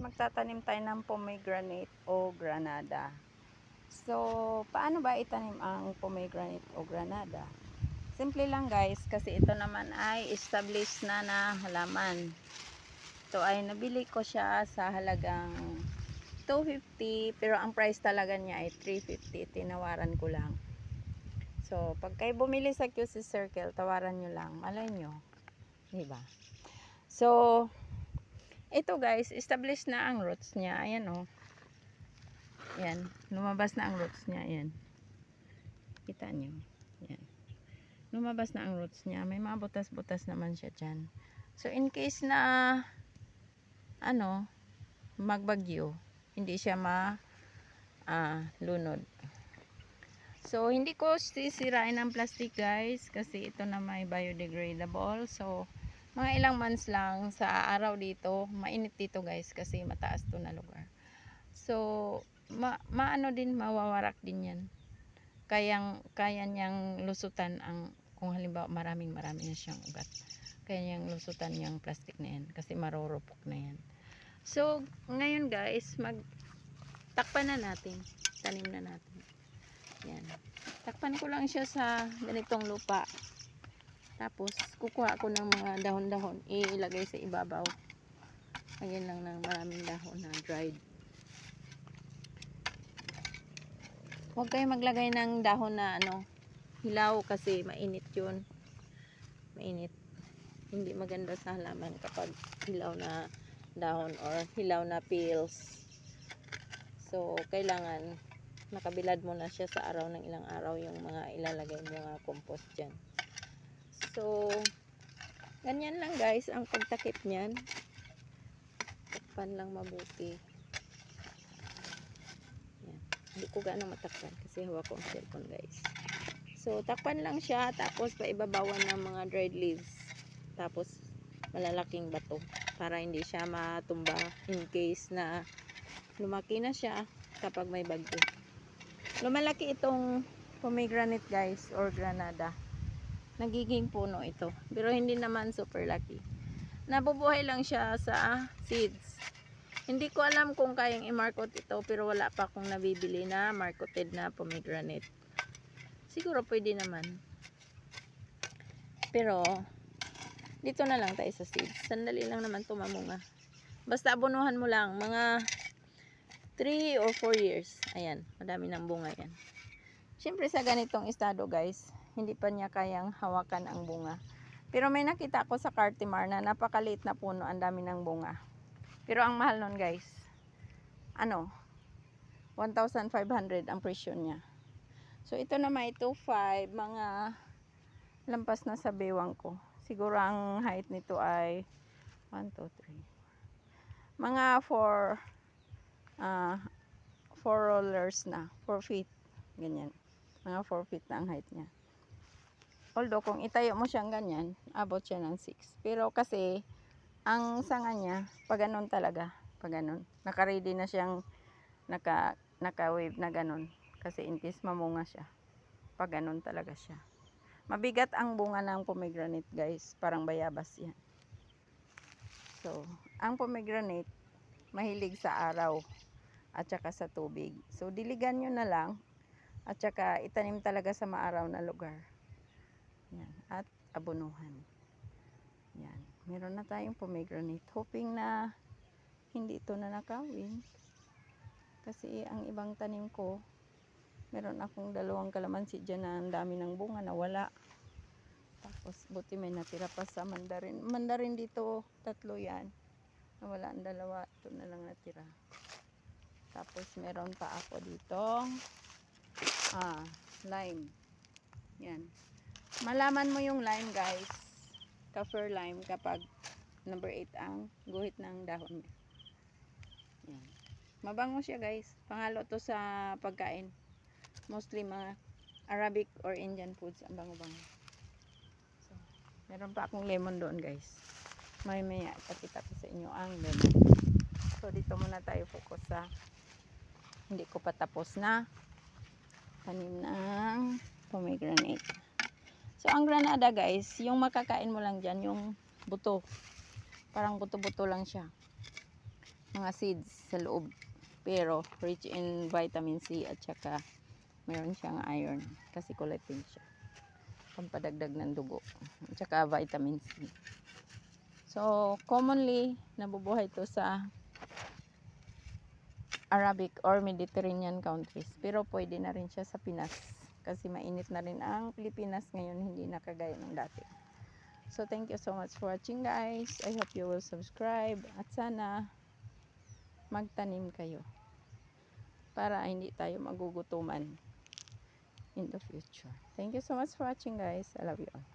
magtatanim tayo ng pomegranate o granada. So, paano ba itanim ang pomegranate o granada? Simple lang guys, kasi ito naman ay established na halaman. Ito ay nabili ko siya sa halagang 250, pero ang price talaga niya ay 350. Tinawaran ko lang. So, pag kayo bumili sa QC Circle, tawaran nyo lang. Malay nyo. Diba? So, ito guys, established na ang roots niya. Ayan o. Ayan. Lumabas na ang roots niya. Ayan. Kita nyo. Ayan. Lumabas na ang roots niya. May mga butas-butas naman siya dyan. So, in case na magbagyo, hindi siya lunod. So, hindi ko sisirain ang plastic guys, kasi ito na may biodegradable. So, mga ilang months lang sa araw dito. Mainit dito guys, kasi mataas to na lugar. So, mawawarak din yan. Kaya niyang lusutan kung halimbawa maraming na siyang ugat. Kaya niyang lusutan yung plastic na yan, kasi marurupok na yan. So, ngayon guys, takpan na natin. Tanim na natin. Yan. Takpan ko lang siya sa ganitong lupa. Tapos, kukuha ako ng mga dahon-dahon. Ilagay sa ibabaw. Lagyan lang ng maraming dahon na dried. Huwag kayo maglagay ng dahon na hilaw, kasi mainit yun. Mainit. Hindi maganda sa halaman kapag hilaw na dahon or hilaw na peels. So, kailangan nakabilad mo na siya sa araw ng ilang araw yung mga ilalagay mo mga compost dyan. So, ganyan lang guys ang pagtakip niyan. Takpan lang mabuti. Yan. Hindi ko gaano matakpan kasi hawak ko ang cellphone guys. So, takpan lang siya, tapos paibabawan ng mga dried leaves. Tapos, malalaking bato para hindi siya matumba in case na lumaki na siya kapag may bagyo. Lumalaki itong pomegranate guys or granada. Nagiging puno ito. Pero hindi naman super laki. Nabubuhay lang siya sa seeds. Hindi ko alam kung kayang i-market ito, pero wala pa akong nabibili na marketed na pomegranate. Siguro pwede naman. Pero dito na lang tayo sa seeds. Sandali lang naman tumamunga. Basta abonuhan mo lang mga 3 or 4 years. Ayan, madami ng bunga yan. Siyempre sa ganitong estado guys, hindi pa niya kayang hawakan ang bunga. Pero may nakita ko sa Cartimar na napakaliit na puno, ang dami ng bunga. Pero ang mahal nun guys, 1,500 ang presyo niya. So ito na may 2,500, mga lampas na sa bewang ko. Siguro ang height nito ay 1, 2, 3. Mga 4 rollers na, 4 feet. Ganyan. Mga 4 feet na ang height niya. Although kung itayo mo siyang ganyan, abot siya ng 6. Pero kasi ang sanga niya, pag ganun talaga, pag ganun. Naka-ready na siyang naka-wave na ganun. Kasi in case mamunga siya, pag ganun talaga siya. Mabigat ang bunga ng pomegranate guys, parang bayabas yan. So, ang pomegranate, mahilig sa araw at saka sa tubig. So, diligan nyo na lang at saka itanim talaga sa maaraw na lugar. Yan. At abonuhan. Yan. Meron na tayong pomegranate. Hoping na hindi ito nanakawin. Kasi ang ibang tanim ko, meron akong 2 kalamansi dyan na ang dami ng bunga na wala. Tapos buti may natira pa sa mandarin. Mandarin dito, 3 yan. Nawala ang 2. Ito na lang natira. Tapos meron pa ako dito. Lime. Yan. Malaman mo yung lime guys, kaffir lime, kapag number 8 ang guhit ng dahon niya. Yan. Mabango siya guys. Pangalo to sa pagkain. Mostly mga Arabic or Indian foods ang bango-bango. So, meron pa akong lemon doon guys. May ipakita ko sa inyo ang lemon. So dito muna tayo focus sa hindi ko pa tapos na tanim ng pomegranate. So, ang granada guys, yung makakain mo lang dyan, yung buto. Parang buto-buto lang siya. mga seeds sa loob. Pero rich in vitamin C at saka meron siyang iron kasi kulay pink siya. Pampadagdag ng dugo. At saka vitamin C. So, commonly nabubuhay ito sa Arabic or Mediterranean countries. Pero pwede na rin siya sa Pinas. Kasi mainit na rin ang Pilipinas ngayon, hindi na kagaya ng dati. So, thank you so much for watching guys. I hope you will subscribe. At sana, magtanim kayo. Para hindi tayo magugutuman in the future. Thank you so much for watching guys. I love you all.